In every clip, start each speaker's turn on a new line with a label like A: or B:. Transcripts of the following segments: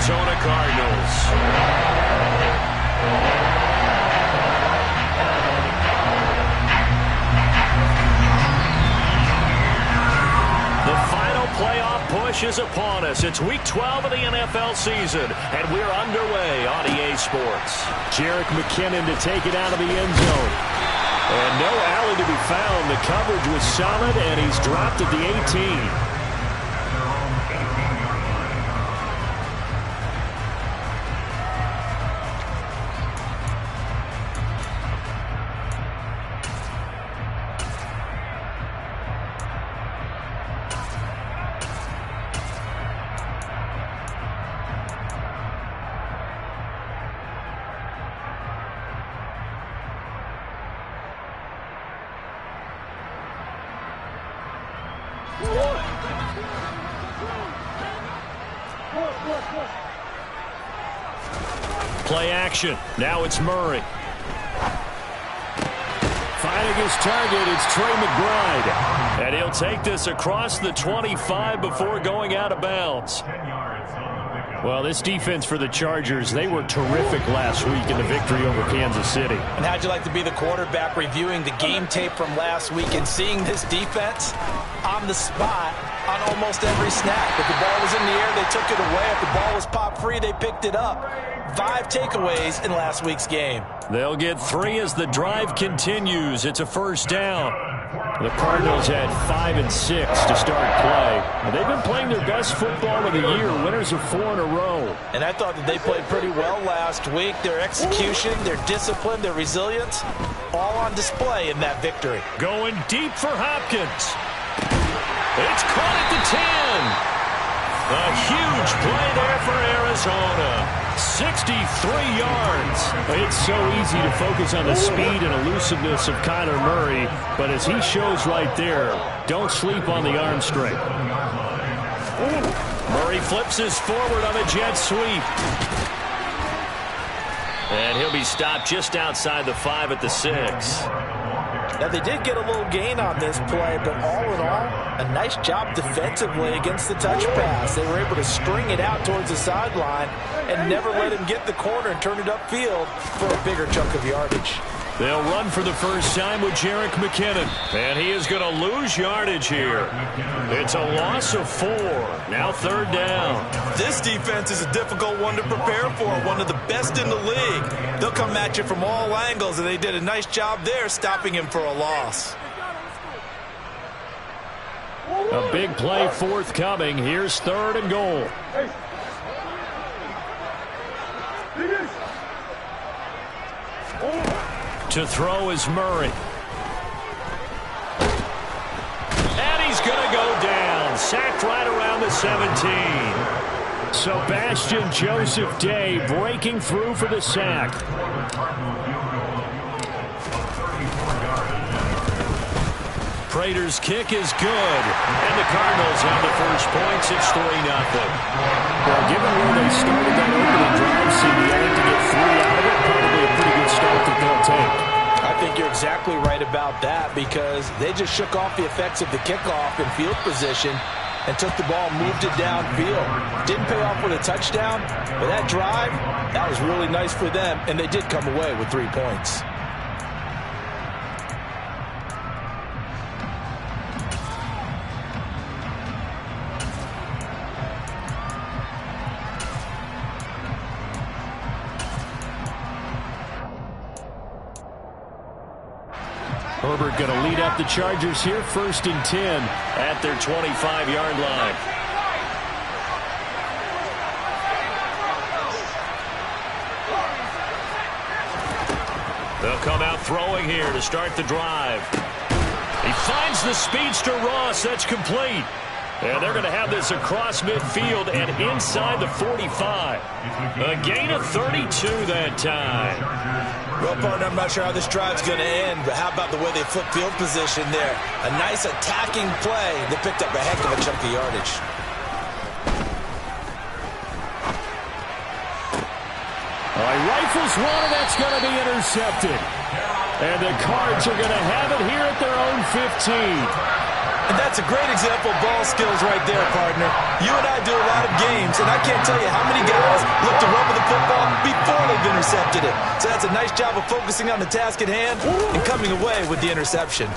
A: Arizona Cardinals. The final playoff push is upon us. It's Week 12 of the NFL season, and we're underway on EA Sports.
B: Jerick McKinnon to take it out of the end zone. And no alley to be found. The coverage was solid, and he's dropped at the 18.
A: Play action. Now it's Murray.
B: Finding his target, it's Trey McBride.
A: And he'll take this across the 25 before going out of bounds.
B: Well, this defense for the Chargers, they were terrific last week in the victory over Kansas City.
C: And how'd you like to be the quarterback reviewing the game tape from last week and seeing this defense on the spot on almost every snap? If the ball was in the air, they took it away. If the ball was popped free, they picked it up. 5 takeaways in last week's game.
A: They'll get 3 as the drive continues. It's a first down.
B: The Cardinals had 5 and 6 to start play. They've been playing their best football of the year. Winners of 4 in a row.
C: And I thought that they played pretty well last week. Their execution, their discipline, their resilience, all on display in that victory.
A: Going deep for Hopkins. It's caught at the 10. A huge play there for Arizona. 63 yards.
B: It's so easy to focus on the speed and elusiveness of Kyler Murray, but as he shows right there, don't sleep on the arm strength.
A: Murray flips his forward on a jet sweep. And he'll be stopped just outside the 5 at the 6.
C: Now, they did get a little gain on this play, but all in all, a nice job defensively against the touch pass. They were able to string it out towards the sideline and never let him get the corner and turn it upfield for a bigger chunk of yardage.
A: They'll run for the first time with Jerick McKinnon. And he is going to lose yardage here. It's a loss of 4. Now 3rd down.
C: This defense is a difficult one to prepare for. One of the best in the league. They'll come at you from all angles, and they did a nice job there stopping him for a loss.
B: A big play forthcoming. Here's 3rd and goal.
A: To throw is Murray. And he's going to go down. Sacked right around the 17.
B: Sebastian Joseph Day breaking through for the sack.
A: Prater's kick is good. And the Cardinals have the first points. It's 3-0.
B: Well, given where they started that opening drive, CD, I think to get 3 out of it, probably a pretty good start that they'll take.
C: I think you're exactly right about that because they just shook off the effects of the kickoff in field position and took the ball and moved it downfield. Didn't pay off with a touchdown, but that drive, that was really nice for them, and they did come away with 3 points.
B: Herbert going to lead up the Chargers here, 1st and 10
A: at their 25-yard line. They'll come out throwing here to start the drive. He finds the speedster Ross. That's complete. And they're going to have this across midfield and inside the 45. A gain of 32 that time.
C: Well, partner, I'm not sure how this drive's going to end, but how about the way they flip field position there? A nice attacking play. They picked up a heck of a chunk of yardage.
B: All right, rifles one, and that's going to be intercepted. And the Cards are going to have it here at their own 15.
C: And that's a great example of ball skills right there, partner. You and I do a lot of games, and I can't tell you how many guys look to run with the football before they've intercepted it. So that's a nice job of focusing on the task at hand and coming away with the interception.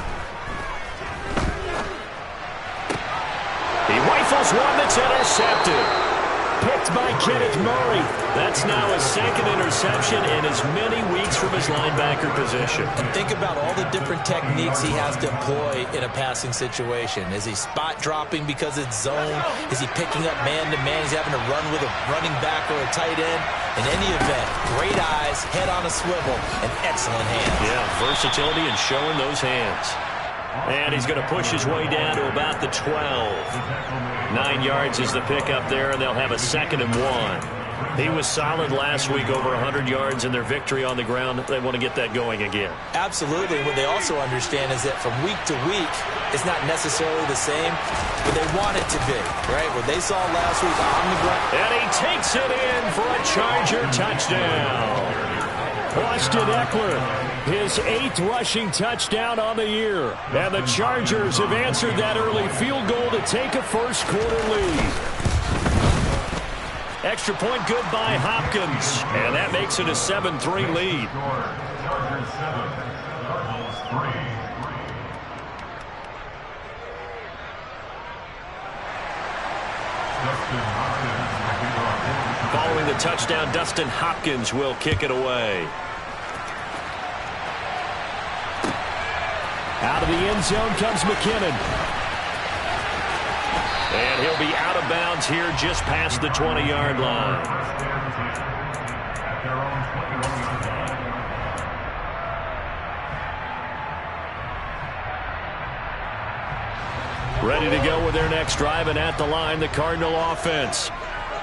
A: He rifles one that's intercepted. Picked by Kenneth Murray. That's now his second interception in as many weeks from his linebacker position.
C: And think about all the different techniques he has to employ in a passing situation. Is he spot dropping because it's zone? Is he picking up man-to-man? Is he having to run with a running back or a tight end? In any event, great eyes, head on a swivel, and excellent hands.
A: Yeah, versatility and showing those hands. And he's going to push his way down to about the 12. 9 yards is the pickup there, and they'll have a 2nd and 1. He was solid last week, over 100 yards in their victory on the ground. They want to get that going again.
C: Absolutely. What they also understand is that from week to week, it's not necessarily the same, but they want it to be, right? What they saw last week on the ground.
A: And he takes it in for a Charger touchdown. Austin Eckler, his 8th rushing touchdown on the year. And the Chargers have answered that early field goal to take a first-quarter lead. Extra point good by Hopkins. And that makes it a 7-3 lead. Following the touchdown, Dustin Hopkins will kick it away.
B: Out of the end zone comes McKinnon.
A: And he'll be out of bounds here just past the 20-yard line. Ready to go with their next drive, and at the line, the Cardinal offense.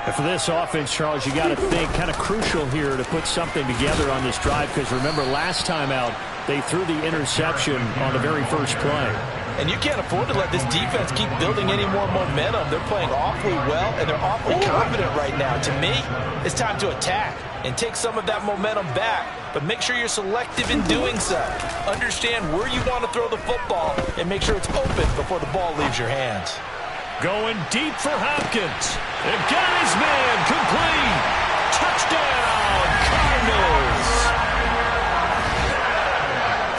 B: And for this offense, Charles, you got to think kind of crucial here to put something together on this drive, because remember last time out, they threw the interception on the very first play.
C: And you can't afford to let this defense keep building any more momentum. They're playing awfully well, and they're awfully confident right now. To me, it's time to attack and take some of that momentum back, but make sure you're selective in doing so. Understand where you want to throw the football and make sure it's open before the ball leaves your hands.
A: Going deep for Hopkins. And got his man complete. Touchdown, Cardinals.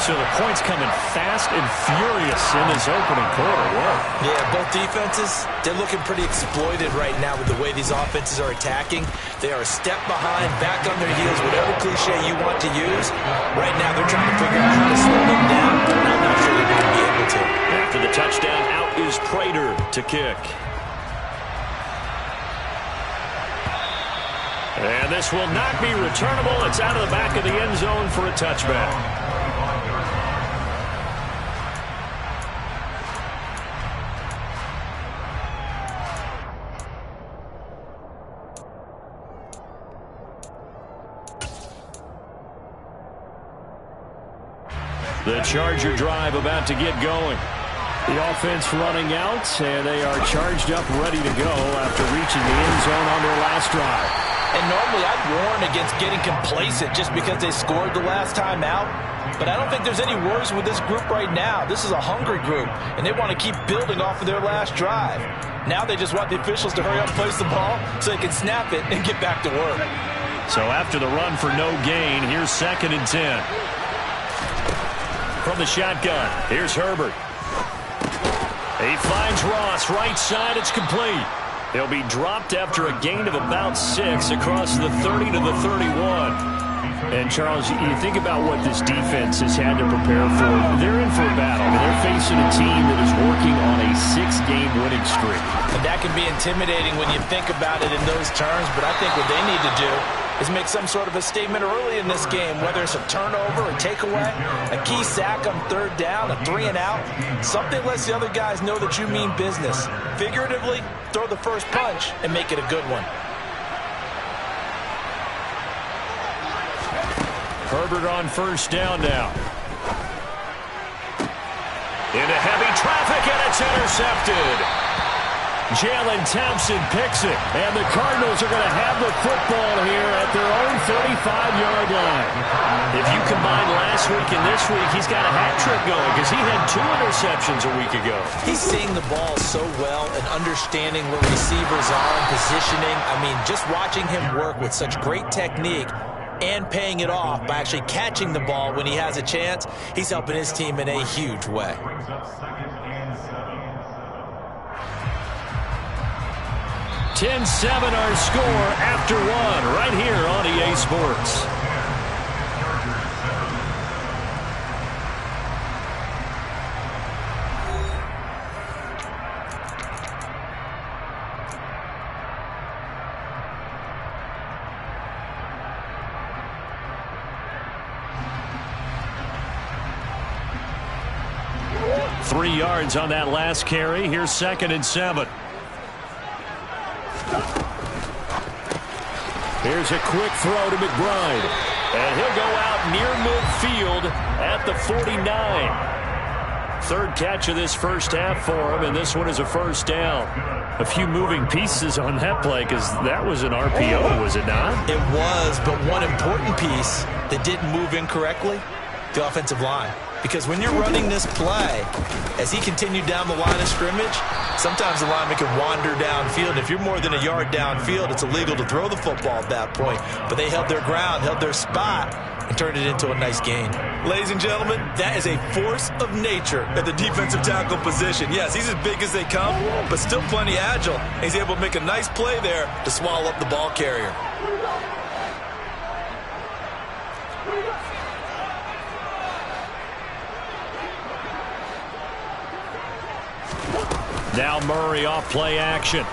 B: So the points coming fast and furious in this opening quarter. Whoa.
C: Yeah, both defenses, they're looking pretty exploited right now with the way these offenses are attacking. They are a step behind, back on their heels, whatever cliche you want to use. Right now, they're trying to figure out how to slow them down, and I'm not sure they're going to be able to.
A: After the touchdown, out is Prater to kick. And this will not be returnable. It's out of the back of the end zone for a touchback. The Charger drive about to get going.
B: The offense running out, and they are charged up, ready to go after reaching the end zone on their last drive.
C: And normally I'd warn against getting complacent just because they scored the last time out. But I don't think there's any worries with this group right now. This is a hungry group, and they want to keep building off of their last drive. Now they just want the officials to hurry up and place the ball so they can snap it and get back to work.
A: So after the run for no gain, here's 2nd and 10. From the shotgun, here's Herbert. He finds Ross, right side, it's complete. He'll be dropped after a gain of about 6 across the 30 to the 31.
B: And, Charles, you think about what this defense has had to prepare for. They're in for a battle. I mean, they're facing a team that is working on a 6-game winning streak.
C: And that can be intimidating when you think about it in those terms, but I think what they need to do is make some sort of a statement early in this game, whether it's a turnover, a takeaway, a key sack on 3rd down, a 3 and out. Something lets the other guys know that you mean business. Figuratively, throw the first punch and make it a good one.
A: Herbert on 1st down now. Into heavy traffic, and it's intercepted. Jalen Thompson picks it. And the Cardinals are going to have the football here at their own 35-yard line. If you combine last week and this week, he's got a hat trick going because he had 2 interceptions a week ago.
C: He's seeing the ball so well and understanding where receivers are and positioning. I mean, just watching him work with such great technique and paying it off by actually catching the ball when he has a chance, he's helping his team in a huge way.
A: 10-7 our score after 1 right here on EA Sports. Three yards on that last carry. Here's 2nd and 7. Here's a quick throw to McBride. And he'll go out near midfield at the 49. 3rd catch of this first half for him, and this one is a first down. A few moving pieces on that play because that was an RPO, was it not?
C: It was, but one important piece that didn't move incorrectly, the offensive line. Because when you're running this play, as he continued down the line of scrimmage, sometimes the lineman can wander downfield. If you're more than a yard downfield, it's illegal to throw the football at that point. But they held their ground, held their spot, and turned it into a nice gain. Ladies and gentlemen, that is a force of nature at the defensive tackle position. Yes, he's as big as they come, but still plenty agile. And he's able to make a nice play there to swallow up the ball carrier.
A: Now Murray off play action.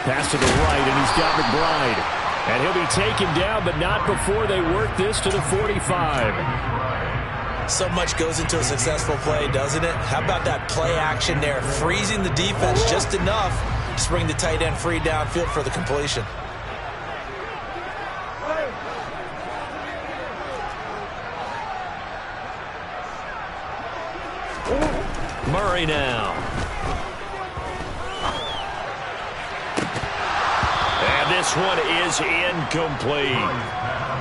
A: Pass to the right, and he's got McBride. And he'll be taken down, but not before they work this to the 45.
C: So much goes into a successful play, doesn't it? How about that play action there, freezing the defense just enough to bring the tight end free downfield for the completion.
A: Murray now. And this one is incomplete.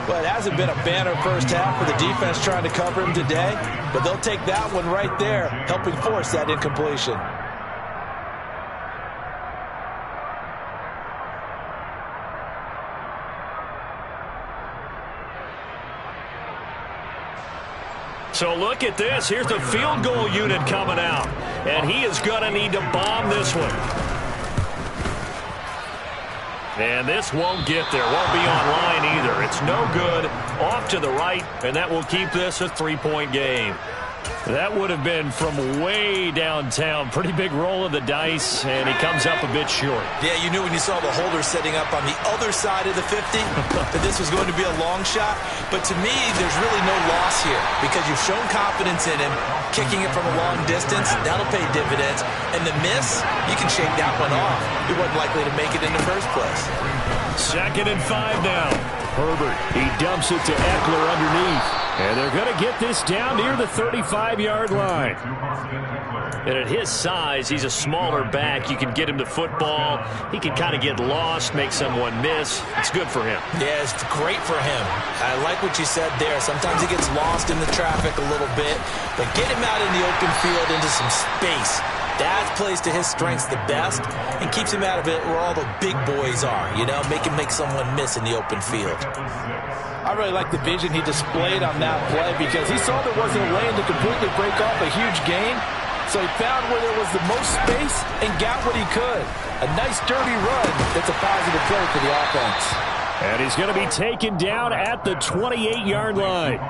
C: Well, it hasn't been a banner first half for the defense trying to cover him today, but they'll take that one right there, helping force that incompletion.
A: So look at this. Here's the field goal unit coming out. And he is going to need to bomb this one. And this won't get there. Won't be online either. It's no good. Off to the right. And that will keep this a 3-point game. That would have been from way downtown. Pretty big roll of the dice, and he comes up a bit short.
C: Yeah, you knew when you saw the holder setting up on the other side of the 50 that this was going to be a long shot. But to me, there's really no loss here because you've shown confidence in him. Kicking it from a long distance, that'll pay dividends. And the miss, you can shake that one off. He wasn't likely to make it in the first place.
A: 2nd and 5 now.
B: Herbert, he dumps it to Eckler underneath. And they're going to get this down near the 35-yard line.
A: And at his size, he's a smaller back. You can get him the football. He can kind of get lost, make someone miss. It's good for him.
C: Yeah, it's great for him. I like what you said there. Sometimes he gets lost in the traffic a little bit. But get him out in the open field into some space. That plays to his strengths the best and keeps him out of it where all the big boys are, you know, make someone miss in the open field.
D: I really like the vision he displayed on that play because he saw there wasn't a lane to completely break off a huge gain. So he found where there was the most space and got what he could. A nice dirty run that's a positive play for the offense.
B: And he's going to be taken down at the 28-yard line.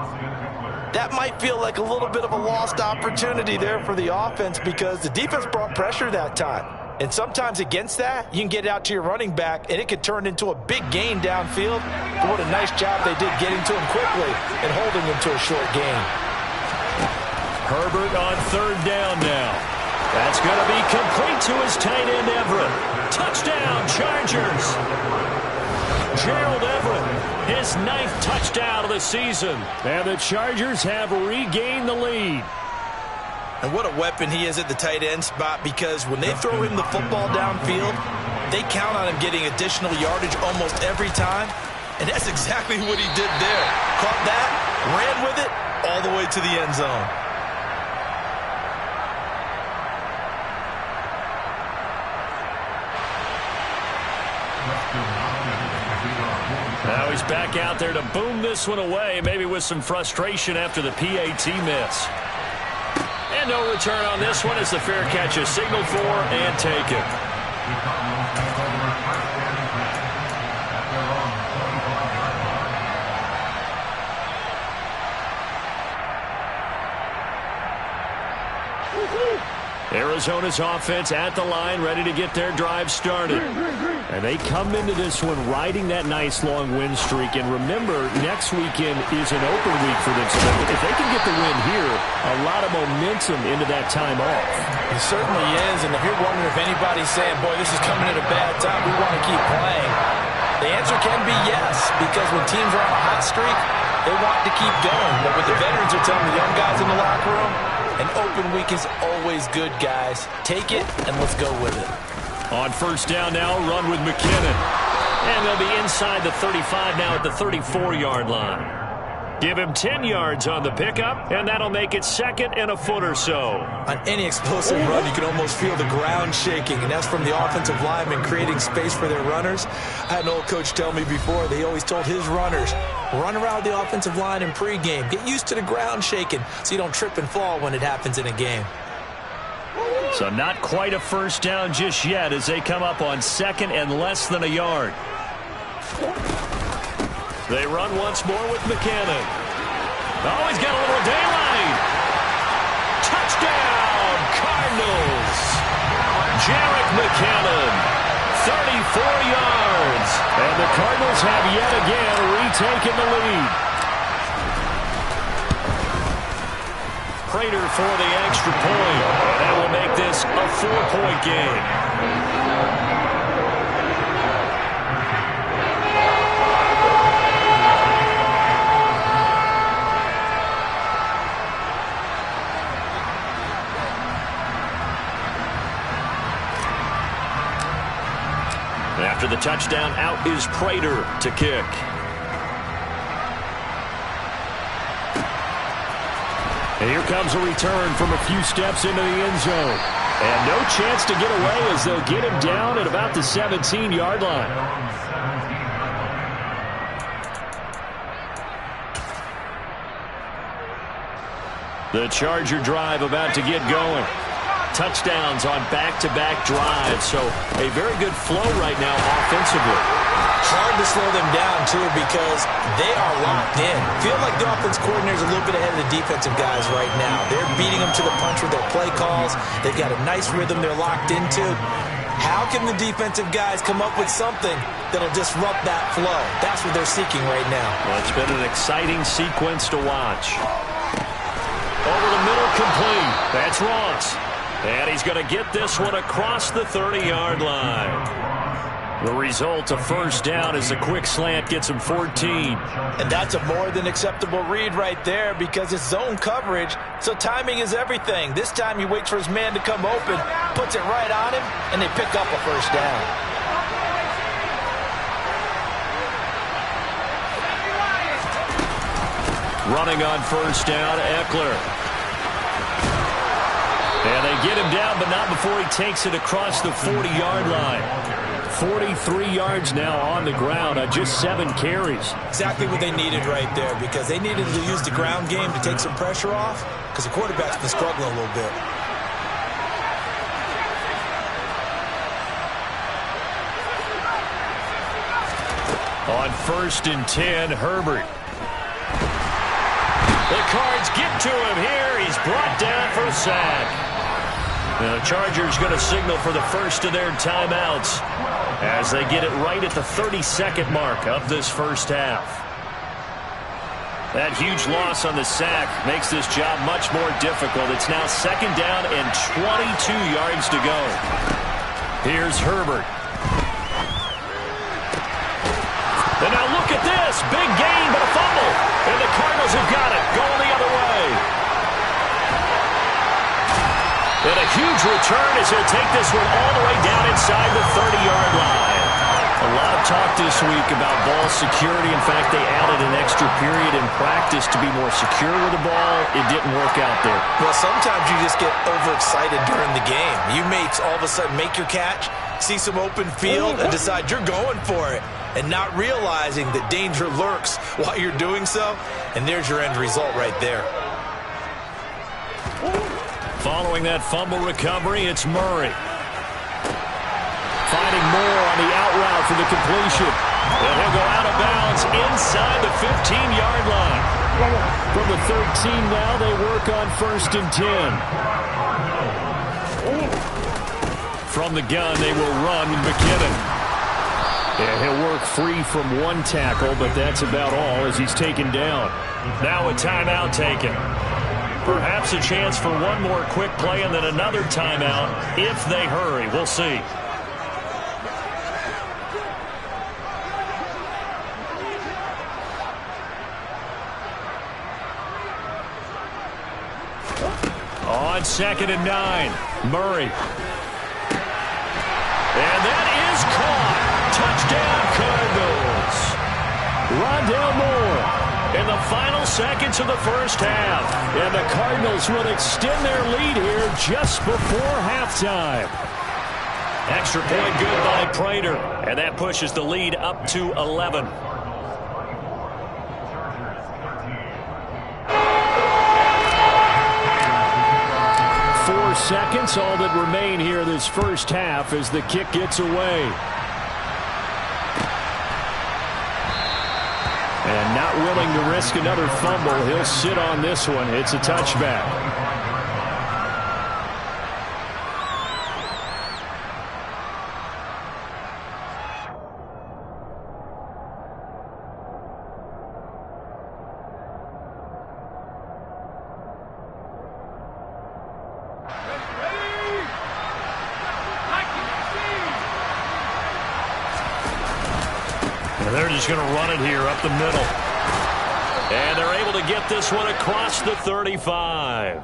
C: That might feel like a little bit of a lost opportunity there for the offense because the defense brought pressure that time. And sometimes against that, you can get out to your running back, and it could turn into a big gain downfield. But what a nice job they did getting to him quickly and holding him to a short gain.
A: Herbert on 3rd down now. That's going to be complete to his tight end, Everett. Touchdown, Chargers. Gerald Everett, his 9th touchdown of the season.
B: And the Chargers have regained the lead.
C: And what a weapon he is at the tight end spot, because when they throw him the football downfield, they count on him getting additional yardage almost every time. And that's exactly what he did there. Caught that, ran with it, all the way to the end zone.
A: Now he's back out there to boom this one away, maybe with some frustration after the PAT miss. And no return on this one as the fair catch is signaled for and taken. Arizona's offense at the line, ready to get their drive started. And they come into this one riding that nice long win streak. And remember, next weekend is an open week for them. So if they can get the win here, a lot of momentum into that time off.
D: It certainly is. And if you're wondering if anybody's saying, boy, this is coming at a bad time, we want to keep playing, the answer can be yes. Because when teams are on a hot streak, they want to keep going. But what the veterans are telling the young guys in the locker room, an open week is always good, guys. Take it, and let's go with it.
A: On first down now, run with McKinnon. And they'll be inside the 35 now at the 34-yard line. Give him 10 yards on the pickup, and that'll make it second and a foot or so.
C: On any explosive run, you can almost feel the ground shaking, and that's from the offensive linemen creating space for their runners. I had an old coach tell me before, they always told his runners, run around the offensive line in pregame. Get used to the ground shaking so you don't trip and fall when it happens in a game.
A: So not quite a first down just yet as they come up on second and less than a yard. They run once more with McKinnon. Oh, he's got a little daylight. Touchdown, Cardinals. Jarek McKinnon, 34 yards. And the Cardinals have yet again retaken the lead. Prater for the extra point. And that will make this a 4-point game. After the touchdown, out is Prater to kick. And here comes a return from a few steps into the end zone. And no chance to get away as they'll get him down at about the 17-yard line. The Charger drive about to get going. Touchdowns on back-to-back drives, so a very good flow right now offensively.
C: Hard to slow them down, too, because they are locked in. Feel like the offense coordinator is a little bit ahead of the defensive guys right now. They're beating them to the punch with their play calls. They've got a nice rhythm they're locked into. How can the defensive guys come up with something that'll disrupt that flow? That's what they're seeking right now.
A: Well, it's been an exciting sequence to watch. Over the middle, complete. That's Ross. And he's going to get this one across the 30-yard line. The result, a first down, as a quick slant gets him 14.
C: And that's a more than acceptable read right there because it's zone coverage, so timing is everything. This time he waits for his man to come open, puts it right on him, and they pick up a first down.
A: Running on first down, Eckler. And they get him down, but not before he takes it across the 40-yard line. 43 yards now on the ground on just 7 carries.
C: Exactly what they needed right there, because they needed to use the ground game to take some pressure off, because the quarterback's been struggling a little bit.
A: On first and 10, Herbert. The Cards get to him here. He's brought down for a sack. Now the Chargers going to signal for the first of their timeouts as they get it right at the 32nd mark of this first half. That huge loss on the sack makes this job much more difficult. It's now second down and 22 yards to go. Here's Herbert. And now look at this. Big gain, but a fumble. And the Cardinals have got it. Going the other way. And a huge return as he'll take this one all the way down inside the 30-yard line. A lot of talk this week about ball security. In fact, they added an extra period in practice to be more secure with the ball. It didn't work out there.
C: Well, sometimes you just get overexcited during the game. You may all of a sudden make your catch, see some open field, and decide you're going for it, and not realizing that danger lurks while you're doing so. And there's your end result right there.
A: Following that fumble recovery, it's Murray. Finding Moore on the out route for the completion. And he'll go out of bounds inside the 15-yard line.
B: From the 13 now, they work on 1st and 10. From the gun, they will run with McKinnon. And he'll work free from one tackle, but that's about all as he's taken down.
A: Now a timeout taken. Perhaps a chance for one more quick play and then another timeout if they hurry. We'll see. On 2nd and 9, Murray. And that is caught. Touchdown, Cardinals. Rondale Moore in the final seconds of the first half. And the Cardinals will extend their lead here just before halftime. Extra point good by Prater. And that pushes the lead up to 11. 4 seconds, all that remain here this first half as the kick gets away. And not willing to risk another fumble, he'll sit on this one. It's a touchback. They're just going to run it here up the middle. And they're able to get this one across the 35.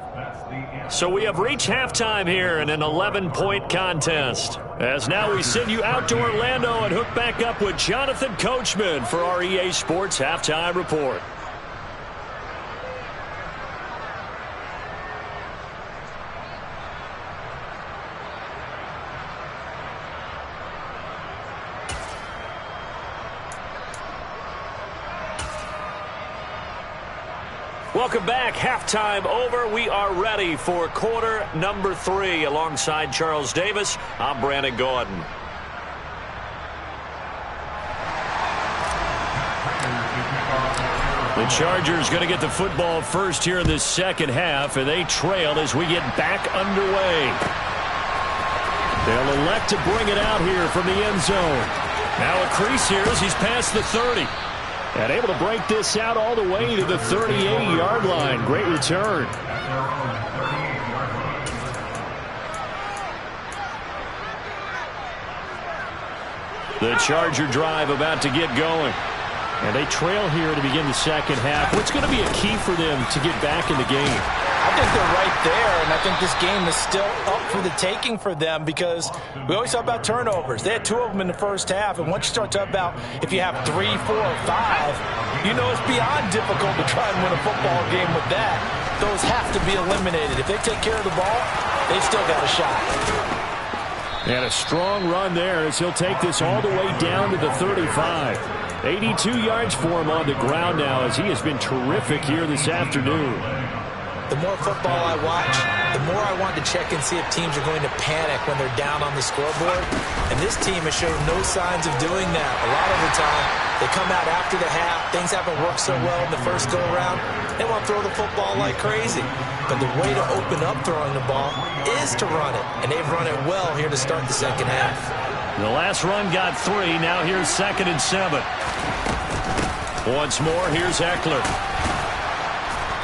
A: So we have reached halftime here in an 11-point contest. As now we send you out to Orlando and hook back up with Jonathan Coachman for our EA Sports Halftime Report. Welcome back. Halftime over. We are ready for quarter number 3. Alongside Charles Davis, I'm Brandon Gordon. The Chargers going to get the football first here in this second half, and they trail as we get back underway. They'll elect to bring it out here from the end zone. Now a crease here as he's past the 30. And able to break this out all the way to the 38-yard line. Great return. The Charger drive about to get going. And they trail here to begin the second half. What's going to be a key for them to get back in the game?
C: I think they're right there, and I think this game is still up for the taking for them because we always talk about turnovers. They had 2 of them in the first half, and once you start talking about if you have 3, 4, 5, you know it's beyond difficult to try and win a football game with that. Those have to be eliminated. If they take care of the ball, they've still got a shot.
B: And a strong run there as he'll take this all the way down to the 35. 82 yards for him on the ground now as he has been terrific here this afternoon.
C: The more football I watch, the more I want to check and see if teams are going to panic when they're down on the scoreboard. And this team has shown no signs of doing that. A lot of the time, they come out after the half. Things haven't worked so well in the first go-around. They want to throw the football like crazy. But the way to open up throwing the ball is to run it. And they've run it well here to start the second half.
A: The last run got 3. Now here's 2nd and 7. Once more, here's Eckler.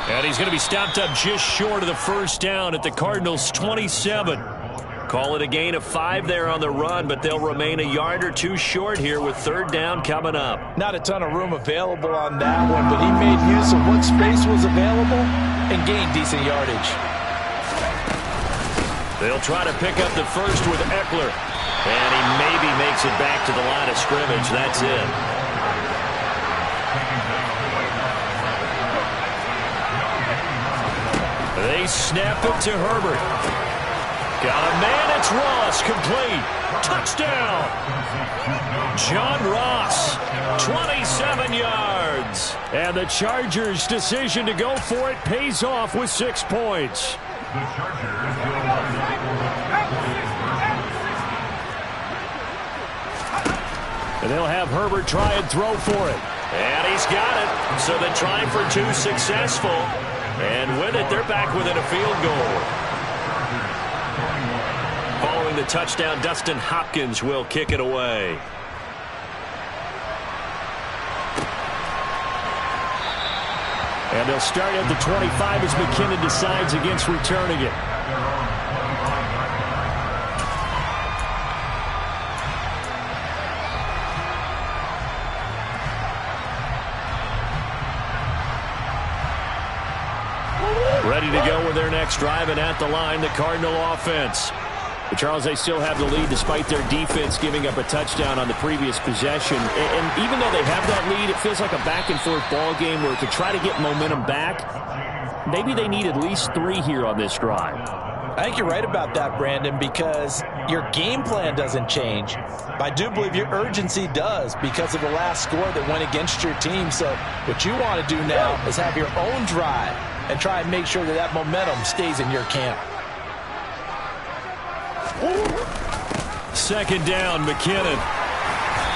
A: And he's going to be stopped up just short of the first down at the Cardinals' 27. Call it a gain of 5 there on the run, but they'll remain a yard or 2 short here with 3rd down coming up.
C: Not a ton of room available on that one, but he made use of what space was available and gained decent yardage.
A: They'll try to pick up the first with Eckler. And he maybe makes it back to the line of scrimmage. That's it. They snap it to Herbert. Got a man, it's Ross, complete. Touchdown. John Ross, 27 yards. And the Chargers' decision to go for it pays off with 6 points. And they'll have Herbert try and throw for it. And he's got it. So they try for 2 successful. And with it, they're back within a field goal. Following the touchdown, Dustin Hopkins will kick it away. And they'll start at the 25 as McKinnon decides against returning it. Ready to go with their next drive, and at the line, the Cardinal offense. But Charles, they still have the lead despite their defense giving up a touchdown on the previous possession. And even though they have that lead, it feels like a back-and-forth ball game where to try to get momentum back, maybe they need at least 3 here on this drive.
C: I think you're right about that, Brandon, because your game plan doesn't change. But I do believe your urgency does because of the last score that went against your team. So what you want to do now is have your own drive and try and make sure that that momentum stays in your camp.
A: Second down, McKinnon.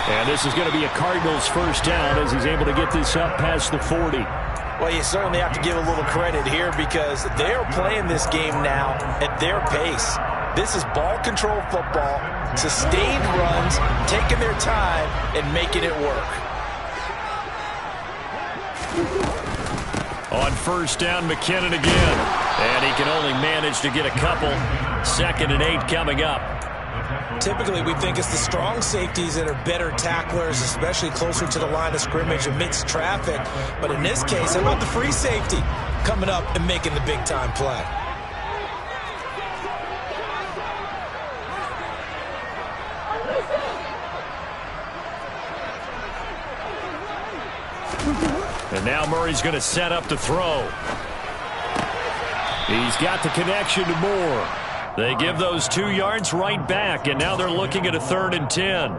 A: And this is going to be a Cardinals first down as he's able to get this up past the 40.
C: Well, you certainly have to give a little credit here because they're playing this game now at their pace. This is ball control football, sustained runs, taking their time and making it work.
A: On first down, McKinnon again. And he can only manage to get a couple. 2nd and 8 coming up.
E: Typically, we think it's the strong safeties that are better tacklers, especially closer to the line of scrimmage amidst traffic. But in this case, how about the free safety coming up and making the big-time play?
A: And now Murray's going to set up to throw. He's got the connection to Moore. They give those 2 yards right back, and now they're looking at a 3rd and 10.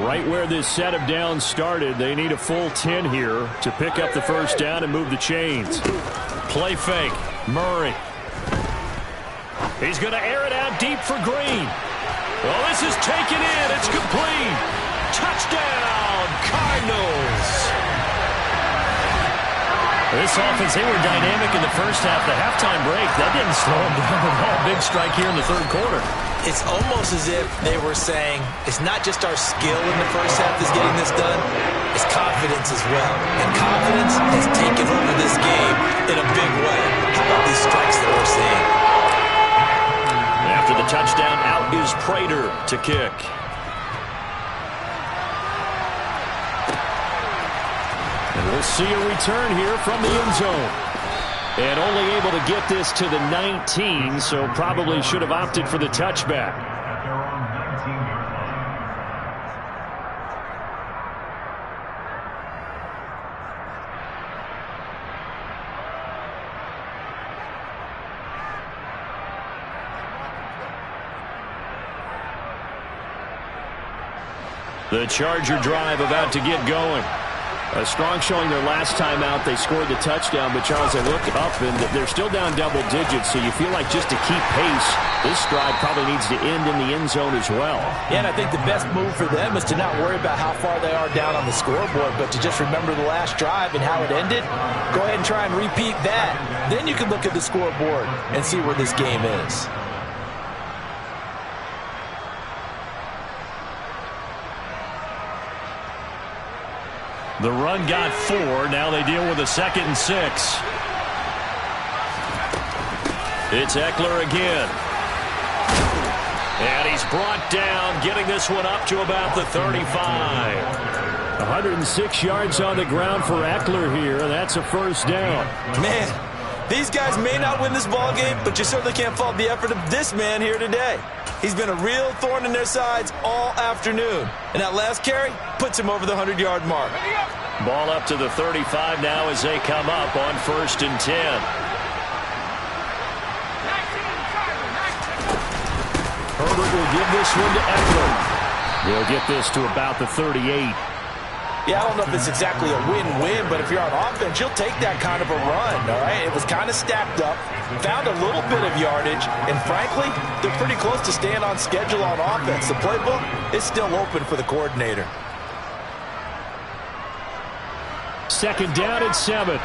A: Right where this set of downs started, they need a full 10 here to pick up the first down and move the chains. Play fake. Murray. He's going to air it out deep for Green. Well, this is taken in. It's complete. Touchdown, Cardinals. This offense, they were dynamic in the first half. The halftime break, that didn't slow them down at all. Big strike here in the 3rd quarter.
E: It's almost as if they were saying, it's not just our skill in the first half that's getting this done, it's confidence as well. And confidence has taken over this game in a big way. How about these strikes that we're seeing?
A: After the touchdown, out is Prater to kick. And we'll see a return here from the end zone. And only able to get this to the 19, so probably should have opted for the touchback. The Charger drive about to get going. A strong showing their last time out. They scored the touchdown, but Charles, they look up and they're still down double digits, so you feel like just to keep pace, this drive probably needs to end in the end zone as well.
C: Yeah, and I think the best move for them is to not worry about how far they are down on the scoreboard, but to just remember the last drive and how it ended. Go ahead and try and repeat that. Then you can look at the scoreboard and see where this game is.
A: The run got 4. Now they deal with a 2nd and 6. It's Eckler again. And he's brought down, getting this one up to about the 35. 106 yards on the ground for Eckler here. That's a first down.
E: Man,
C: These guys may not win this ball game, but you certainly can't fault the effort of this man here today. He's been a real thorn in their sides all afternoon. And that last carry puts him over the 100-yard mark.
A: Ball up to the 35 now as they come up on 1st and 10. Herbert will give this one to Eckler. He'll get this to about the 38.
C: Yeah, I don't know if it's exactly a win-win, but if you're on offense, you'll take that kind of a run, all right? It was kind of stacked up, found a little bit of yardage, and frankly, they're pretty close to staying on schedule on offense. The playbook is still open for the coordinator.
B: 2nd down and 7.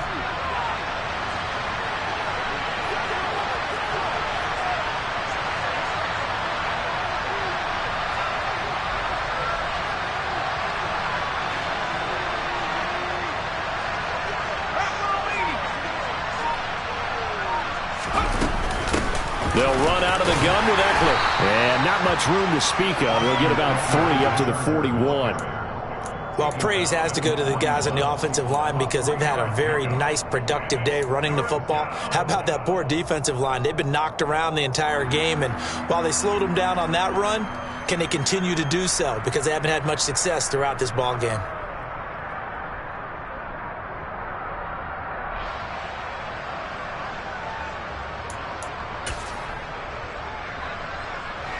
A: They'll run out of the gun with Eckler.
B: And not much room to speak of. They'll get about 3 up to the 41.
E: Well, praise has to go to the guys on the offensive line because they've had a very nice, productive day running the football. How about that poor defensive line? They've been knocked around the entire game, and while they slowed them down on that run, can they continue to do so? Because they haven't had much success throughout this ball game.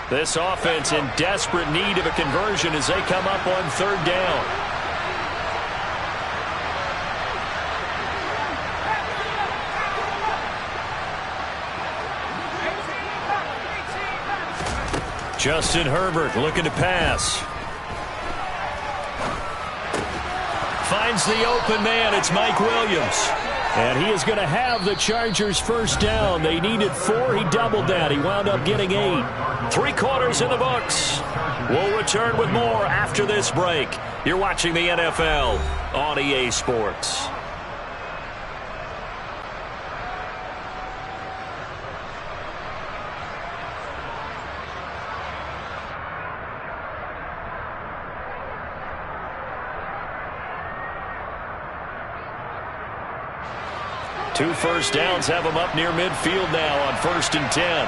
A: This offense in desperate need of a conversion as they come up on 3rd down. Justin Herbert looking to pass. Finds the open man. It's Mike Williams.
B: And he is going to have the Chargers 1st down. They needed 4. He doubled that. He wound up getting 8.
A: 3 quarters in the books. We'll return with more after this break. You're watching the NFL on EA Sports. Two first downs have them up near midfield now on 1st and 10.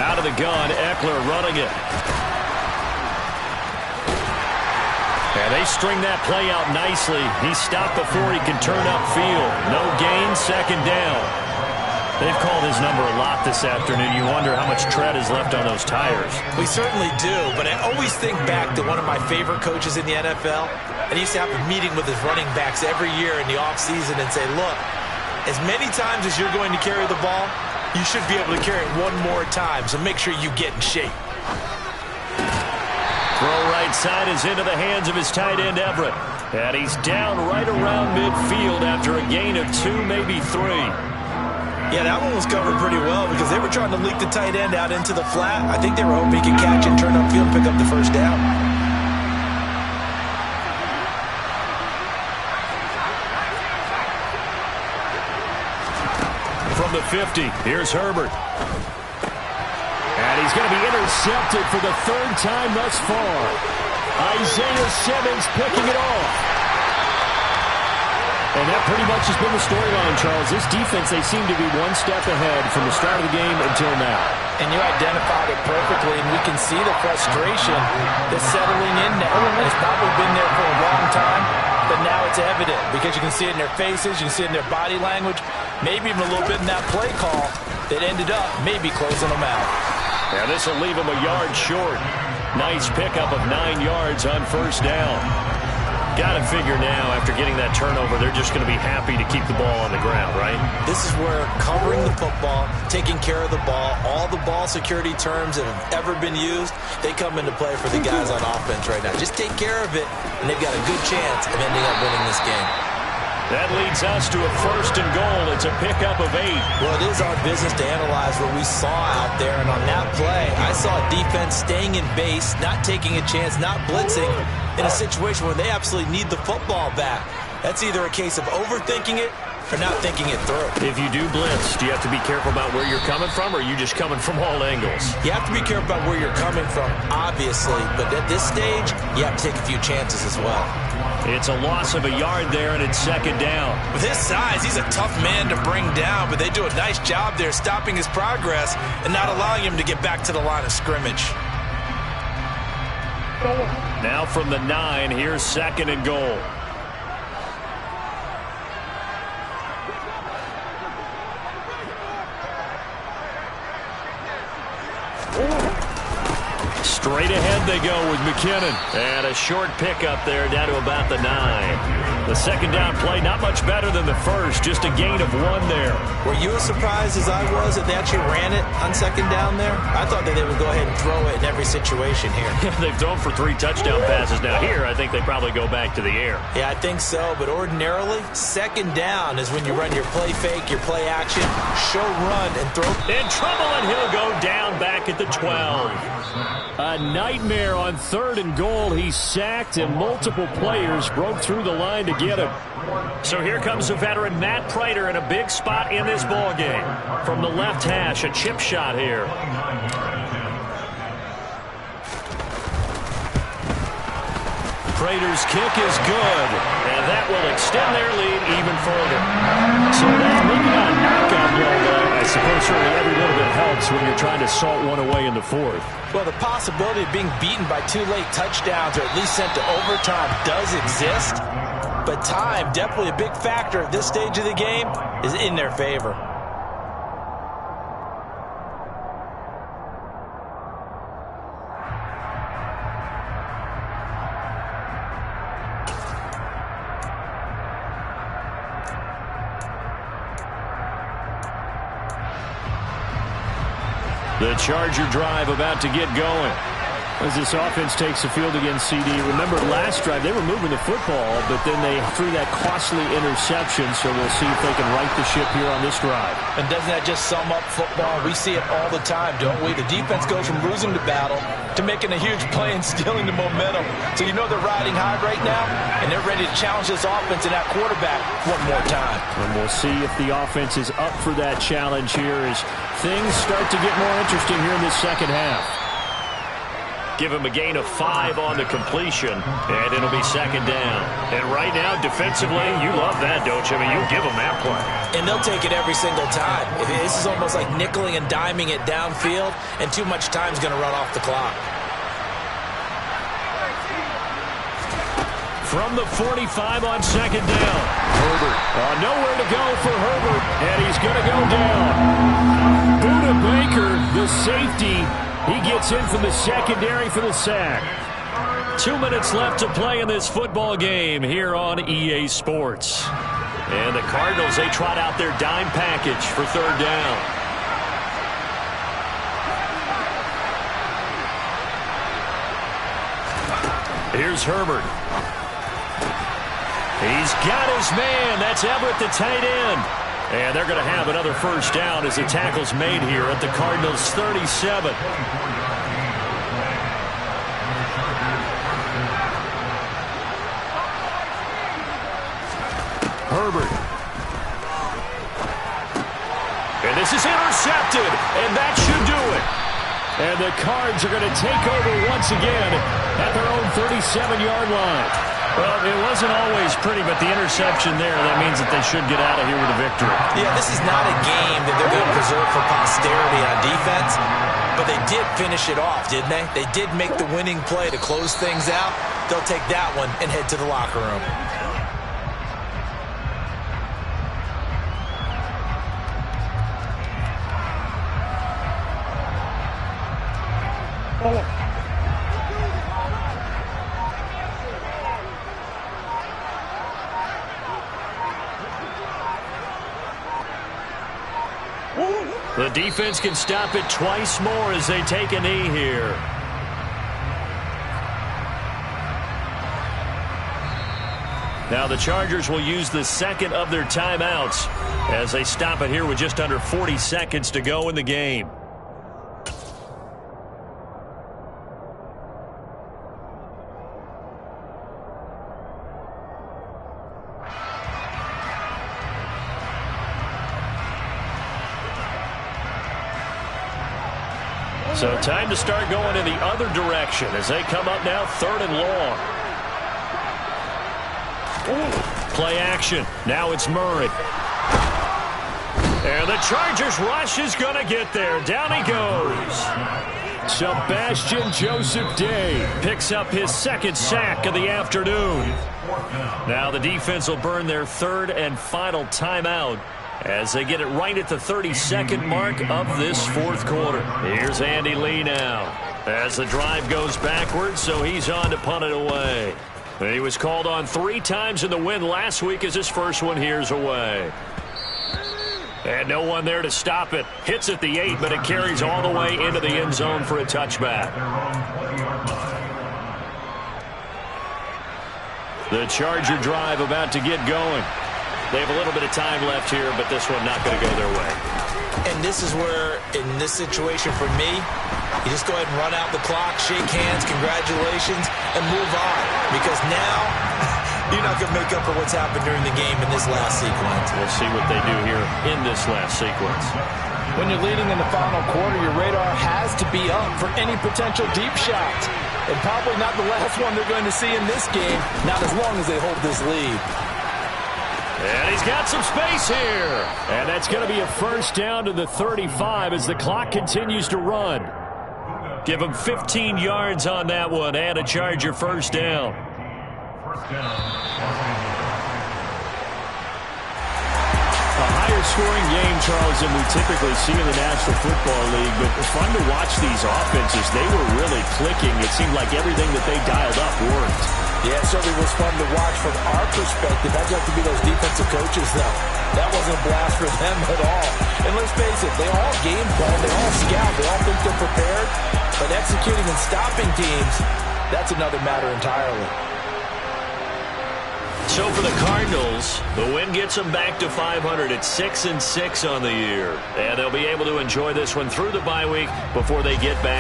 A: Out of the gun, Eckler running it. And they string that play out nicely. He stopped before he can turn upfield. No gain, 2nd down. They've called his number a lot this afternoon. You wonder how much tread is left on those tires.
E: We certainly do, but I always think back to one of my favorite coaches in the NFL. And he used to have a meeting with his running backs every year in the offseason and say, look, as many times as you're going to carry the ball, you should be able to carry it one more time, so make sure you get in shape.
A: Throw right side is into the hands of his tight end, Everett. And he's down right around midfield after a gain of 2, maybe 3.
E: Yeah, that one was covered pretty well because they were trying to leak the tight end out into the flat. I think they were hoping he could catch and turn upfield and pick up the 1st down.
A: From the 50, here's Herbert.
B: And he's going to be intercepted for the 3rd time thus far. Isaiah Simmons picking it off. And that pretty much has been the storyline, Charles. This defense, they seem to be one step ahead from the start of the game until now.
C: And you identified it perfectly, and we can see the frustration that's settling in now. And it's probably been there for a long time, but now it's evident because you can see it in their faces, you can see it in their body language, maybe even a little bit in that play call that ended up maybe closing them out.
A: Yeah, this will leave them a yard short. Nice pickup of 9 yards on 1st down. Got to figure now, after getting that turnover, they're just going to be happy to keep the ball on the ground, right?
E: This is where covering the football, taking care of the ball, all the ball security terms that have ever been used, they come into play for the guys on offense right now. Just take care of it, and they've got a good chance of ending up winning this game.
A: That leads us to a 1st and goal. It's a pickup of 8.
E: Well, it is our business to analyze what we saw out there, and on that play, I saw a defense staying in base, not taking a chance, not blitzing, in a situation where they absolutely need the football back. That's either a case of overthinking it or not thinking it through.
A: If you do blitz, do you have to be careful about where you're coming from, or are you just coming from all angles?
E: You have to be careful about where you're coming from, obviously, but at this stage, you have to take a few chances as well.
A: It's a loss of a yard there, and it's second down.
E: With his size, he's a tough man to bring down, but they do a nice job there stopping his progress and not allowing him to get back to the line of scrimmage.
A: Now from the 9, here's second and goal. Straight ahead they go with McKinnon. And a short pickup there down to about the 9. The second down play, not much better than the first, just a gain of 1 there.
C: Were you as surprised as I was that they actually ran it on second down there? I thought that they would go ahead and throw it in every situation here.
A: They've thrown for 3 touchdown passes now. Here, I think they probably go back to the air.
C: Yeah, I think so, but ordinarily, second down is when you run your play fake, your play action, show run, and throw.
A: In trouble, and he'll go down back at the 12. A nightmare on 3rd and goal. He's sacked, and multiple players broke through the line to get him. So here comes the veteran Matt Prater in a big spot in this ball game. From the left hash, a chip shot here. Prater's kick is good, and that will extend their lead even further. So that's maybe not a knockout blow, but I suppose certainly every little bit helps when you're trying to salt one away in the 4th.
C: Well, the possibility of being beaten by 2 late touchdowns or at least sent to overtime does exist, but time, definitely a big factor at this stage of the game, is in their favor.
A: The Charger drive about to get going.
B: As this offense takes the field against CD. Remember last drive, they were moving the football, but then they threw that costly interception, so we'll see if they can right the ship here on this drive.
C: And doesn't that just sum up football? We see it all the time, don't we? The defense goes from losing the battle to making a huge play and stealing the momentum. So you know they're riding high right now, and they're ready to challenge this offense and that quarterback one more time.
B: And we'll see if the offense is up for that challenge here as things start to get more interesting here in this second half.
A: Give him a gain of 5 on the completion, and it'll be second down. And right now, defensively, you love that, don't you? I mean, you'll give them that play.
C: And they'll take it every single time. This is almost like nickeling and diming it downfield, and too much time's going to run off the clock.
A: From the 45 on second down. Herbert. Nowhere to go for Herbert, and he's going to go down. Buda Baker, the safety, he gets in from the secondary for the sack. 2 minutes left to play in this football game here on EA Sports. And the Cardinals, they trot out their dime package for third down. Here's Herbert. He's got his man. That's Everett, the tight end. And they're going to have another first down as the tackle's made here at the Cardinals' 37. Herbert. And this is intercepted, and that should do it. And the Cards are going to take over once again at their own 37-yard line. Well, it wasn't always pretty, but the interception there, that means that they should get out of here with a victory.
C: Yeah, this is not a game that they're going to preserve for posterity on defense, but they did finish it off, didn't they? They did make the winning play to close things out. They'll take that one and head to the locker room.
A: The defense can stop it twice more as they take a knee here. Now the Chargers will use the second of their timeouts as they stop it here with just under 40 seconds to go in the game. So time to start going in the other direction as they come up now third and long. Play action. Now it's Murray. And the Chargers rush is going to get there. Down he goes. Sebastian Joseph Day picks up his second sack of the afternoon. Now the defense will burn their third and final timeout as they get it right at the 32nd mark of this fourth quarter. Here's Andy Lee now as the drive goes backwards, so he's on to punt it away. He was called on 3 times in the win last week as his first one here's away. And no one there to stop it. Hits at the 8, but it carries all the way into the end zone for a touchback. The Charger drive about to get going. They have a little bit of time left here, but this one not going to go their way.
E: And this is where, in this situation for me, you just go ahead and run out the clock, shake hands, congratulations, and move on. Because now, you're not going to make up for what's happened during the game in this last sequence.
A: We'll see what they do here in this last sequence.
C: When you're leading in the final quarter, your radar has to be up for any potential deep shots. And probably not the last one they're going to see in this game, not as long as they hold this lead.
A: And he's got some space here.
B: And that's going to be a first down to the 35 as the clock continues to run.
A: Give him 15 yards on that one and a Charger first down.
B: A higher scoring game, Charles, than we typically see in the National Football League, but fun to watch these offenses. They were really clicking. It seemed like everything that they dialed up worked.
C: Yeah, it certainly was fun to watch from our perspective. I'd like to be those defensive coaches, though. That wasn't a blast for them at all. And let's face it, they all game plan, they all scout, they all think they're prepared. But executing and stopping teams, that's another matter entirely.
A: So for the Cardinals, the win gets them back to 500 at 6-6 on the year. And they'll be able to enjoy this one through the bye week before they get back